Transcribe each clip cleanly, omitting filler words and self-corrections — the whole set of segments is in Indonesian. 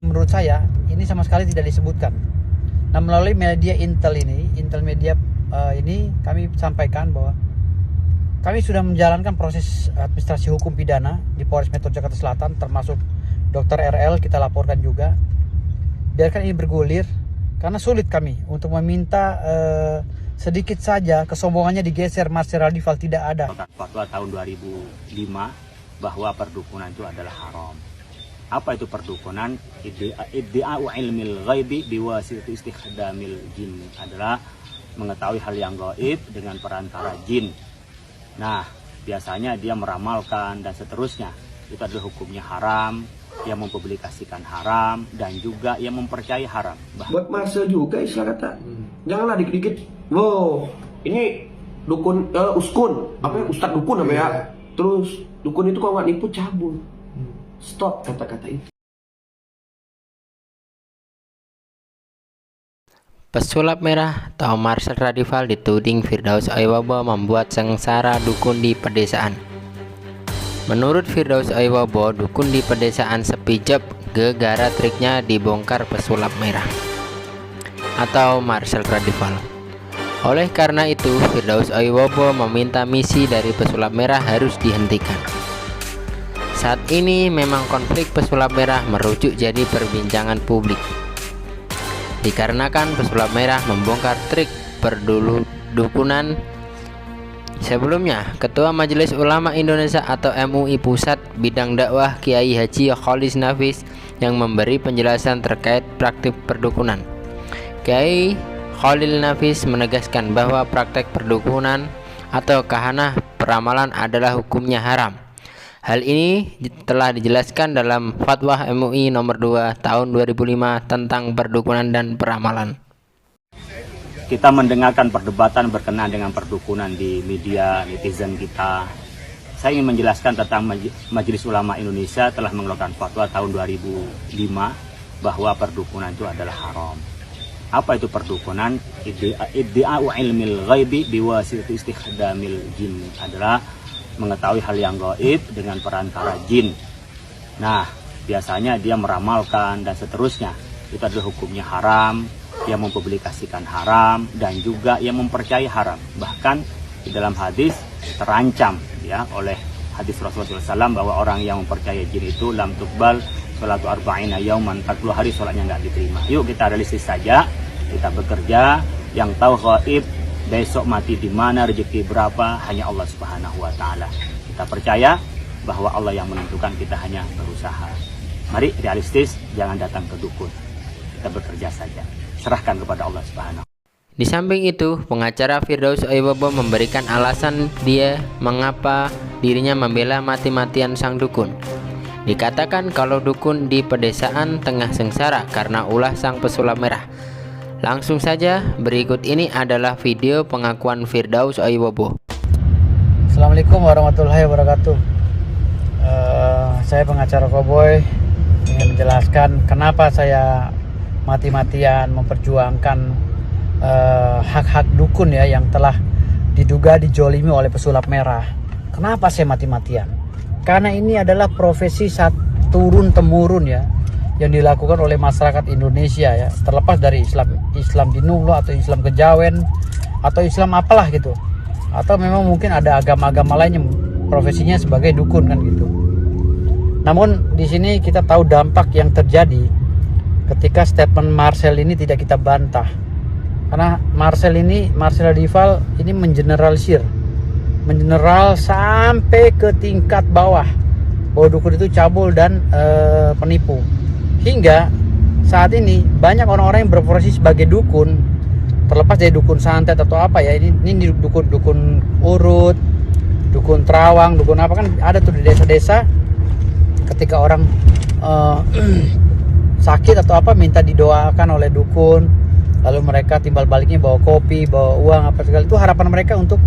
menurut saya ini sama sekali tidak disebutkan. Nah, melalui media Intel Media ini kami sampaikan bahwa kami sudah menjalankan proses administrasi hukum pidana di Polres Metro Jakarta Selatan, termasuk Dr. RL kita laporkan juga. Biarkan ini bergulir, karena sulit kami untuk meminta sedikit saja kesombongannya digeser. Marcel Radival tidak ada. Fatwa tahun 2005 bahwa perdukunan itu adalah haram. Apa itu perdukunan? Iddi'a'u ilmil ghaibi biwasitati istikhdamil jin, adalah mengetahui hal yang gaib dengan perantara jin. Nah, biasanya dia meramalkan dan seterusnya. Itu adalah hukumnya haram, dia mempublikasikan haram, dan juga yang mempercayai haram. Buat Marcel juga istilah kata. Janganlah dikit-dikit. Wow, ini dukun uskun, apa ya, ustadz dukun apa ya? Terus dukun itu kalau nggak nipu cabul. Stop kata-kata itu. Pesulap merah atau Marcel Radival dituding Firdaus Aiwabo membuat sengsara dukun di pedesaan. Menurut Firdaus Aiwabo, dukun di pedesaan sepijap gegara triknya dibongkar pesulap merah atau Marcel Radival. Oleh karena itu, Firdaus Aiwabo meminta misi dari pesulap merah harus dihentikan. Saat ini memang konflik pesulap merah merujuk jadi perbincangan publik, dikarenakan pesulap merah membongkar trik perdukunan. Sebelumnya, Ketua Majelis Ulama Indonesia atau MUI Pusat Bidang Dakwah Kiai Haji Khalis Nafis yang memberi penjelasan terkait praktik perdukunan. Kiai Khalil Nafis menegaskan bahwa praktek perdukunan atau kahanah peramalan adalah hukumnya haram. Hal ini telah dijelaskan dalam Fatwa MUI nomor 2 tahun 2005 tentang perdukunan dan peramalan. Kita mendengarkan perdebatan berkenaan dengan perdukunan di media netizen kita. Saya ingin menjelaskan tentang Majelis Ulama Indonesia telah mengeluarkan fatwa tahun 2005 bahwa perdukunan itu adalah haram. Apa itu perdukunan? Iddi'a'u ilmil ghaibi biwasitati istikhdamil jin, adalah mengetahui hal yang gaib dengan perantara jin. Nah, biasanya dia meramalkan dan seterusnya. Itu adalah hukumnya haram, dia mempublikasikan haram, dan juga yang mempercayai haram. Bahkan di dalam hadis terancam ya oleh hadis Rasulullah SAW bahwa orang yang mempercayai jin itu lam tuqbal sholatu arba'ina yauman, 40 hari sholatnya nggak diterima. Yuk kita realistis saja, kita bekerja, yang tahu gaib besok mati di mana, rezeki berapa, hanya Allah Subhanahu wa taala. Kita percaya bahwa Allah yang menentukan, kita hanya berusaha. Mari realistis, jangan datang ke dukun. Kita bekerja saja. Serahkan kepada Allah Subhanahu. Di samping itu, pengacara Firdaus Aiwabo memberikan alasan dia mengapa dirinya membela mati-matian sang dukun. Dikatakan kalau dukun di pedesaan tengah sengsara karena ulah sang pesulap merah. Langsung saja, berikut ini adalah video pengakuan Firdaus Aiwabo. Assalamualaikum warahmatullahi wabarakatuh. Saya pengacara Cowboy ingin menjelaskan kenapa saya mati-matian memperjuangkan hak-hak dukun ya yang telah diduga dijolimi oleh pesulap merah. Kenapa saya mati-matian? Karena ini adalah profesi turun temurun ya, yang dilakukan oleh masyarakat Indonesia ya, terlepas dari Islam Dinullah atau Islam Kejawen atau Islam apalah gitu, atau memang mungkin ada agama-agama lain yang profesinya sebagai dukun kan gitu. Namun di sini kita tahu dampak yang terjadi ketika statement Marcel ini tidak kita bantah, karena Marcel Radival ini mengeneral sampai ke tingkat bawah bahwa dukun itu cabul dan penipu. Hingga saat ini banyak orang-orang yang berprofesi sebagai dukun, terlepas dari dukun santet atau apa ya, ini dukun urut, dukun terawang, dukun apa, kan ada tuh di desa-desa. Ketika orang sakit atau apa minta didoakan oleh dukun, lalu mereka timbal baliknya bawa kopi, bawa uang apa segala, itu harapan mereka untuk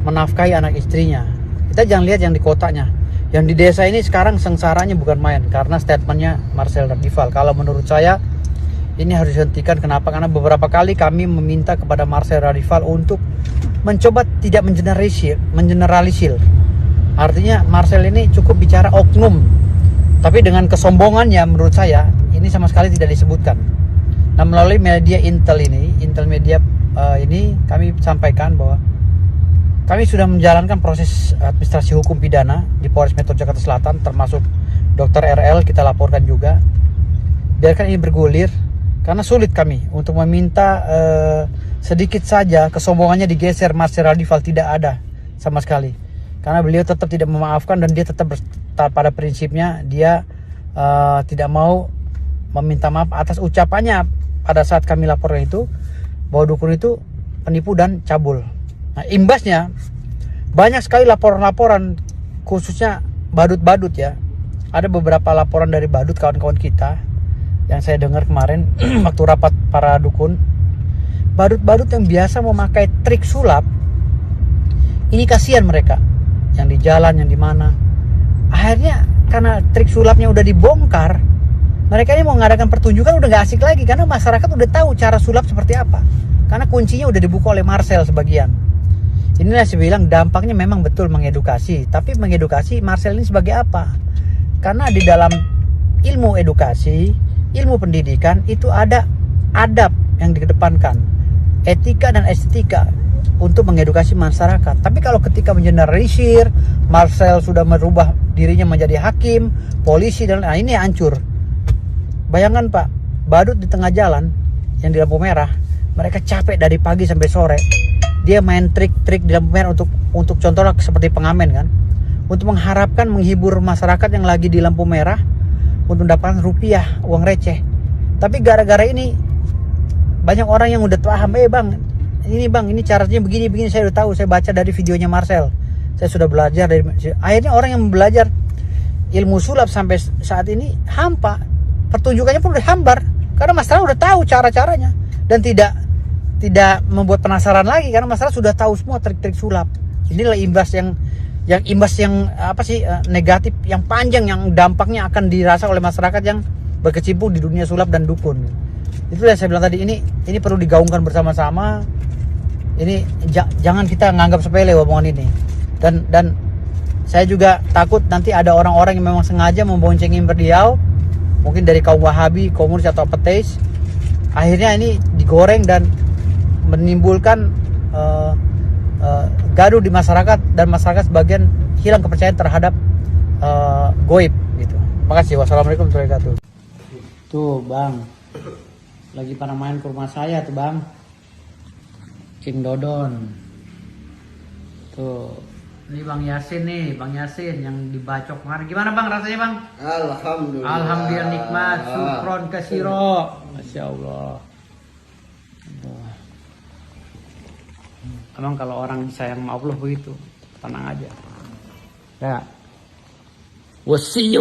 menafkahi anak istrinya. Kita jangan lihat yang di kotanya. Yang di desa ini sekarang sengsaranya bukan main karena statementnya Marcel Radival. Kalau menurut saya ini harus dihentikan. Kenapa? Karena beberapa kali kami meminta kepada Marcel Radival untuk mencoba tidak mengeneralisir. Artinya Marcel ini cukup bicara oknum, tapi dengan kesombongannya menurut saya ini sama sekali tidak disebutkan. Nah, melalui media Intel Media ini kami sampaikan bahwa kami sudah menjalankan proses administrasi hukum pidana di Polres Metro Jakarta Selatan, termasuk Dr. RL kita laporkan juga. Biarkan ini bergulir, karena sulit kami untuk meminta sedikit saja kesombongannya digeser. Marcel Radival tidak ada sama sekali, karena beliau tetap tidak memaafkan dan dia tetap pada prinsipnya. Dia tidak mau meminta maaf atas ucapannya pada saat kami laporkan itu, bahwa dukun itu penipu dan cabul. Nah, imbasnya banyak sekali laporan-laporan, khususnya badut-badut ya. Ada beberapa laporan dari badut kawan-kawan kita yang saya dengar kemarin waktu rapat para dukun. Badut-badut yang biasa memakai trik sulap, ini kasihan mereka yang di jalan, yang di mana. Akhirnya karena trik sulapnya udah dibongkar, mereka ini mau mengadakan pertunjukan udah gak asik lagi, karena masyarakat udah tahu cara sulap seperti apa, karena kuncinya udah dibuka oleh Marcel sebagian. Inilah saya bilang dampaknya memang betul mengedukasi, tapi mengedukasi Marcel ini sebagai apa? Karena di dalam ilmu edukasi, ilmu pendidikan itu ada adab yang dikedepankan, etika dan estetika untuk mengedukasi masyarakat. Tapi kalau ketika mengeneralisir, Marcel sudah merubah dirinya menjadi hakim, polisi, dan ini hancur. Bayangkan Pak, badut di tengah jalan yang di lampu merah, mereka capek dari pagi sampai sore. Dia main trik-trik di lampu merah untuk contohnya seperti pengamen kan, untuk mengharapkan menghibur masyarakat yang lagi di lampu merah untuk mendapatkan rupiah, uang receh. Tapi gara-gara ini banyak orang yang udah paham, bang, ini caranya begini, saya udah tahu, saya baca dari videonya Marcel, saya sudah belajar dari. Akhirnya orang yang belajar ilmu sulap sampai saat ini hampa, pertunjukannya pun udah hambar, karena masyarakat udah tahu cara-caranya dan tidak membuat penasaran lagi, karena masyarakat sudah tahu semua trik-trik sulap. Inilah imbas yang negatif, yang panjang, yang dampaknya akan dirasa oleh masyarakat yang berkecimpung di dunia sulap dan dukun. Itu yang saya bilang tadi, ini perlu digaungkan bersama-sama. Ini jangan kita nganggap sepele omongan ini. Dan saya juga takut nanti ada orang-orang yang memang sengaja memboncengin beliau, mungkin dari kaum Wahabi, komunis atau peteis. Akhirnya ini digoreng dan menimbulkan gaduh di masyarakat, dan masyarakat sebagian hilang kepercayaan terhadap goib gitu. Makasih. Wassalamualaikum warahmatullahi wabarakatuh. Tuh Bang, lagi pada main ke rumah saya tuh Bang, King Dodon. Tuh, ini Bang Yasin yang dibacok kemarin. Gimana Bang rasanya Bang? Alhamdulillah nikmat, syukron kasiro. Masya Allah. Emang kalau orang sayang sama Allah begitu, tenang aja. Ya. Wasi.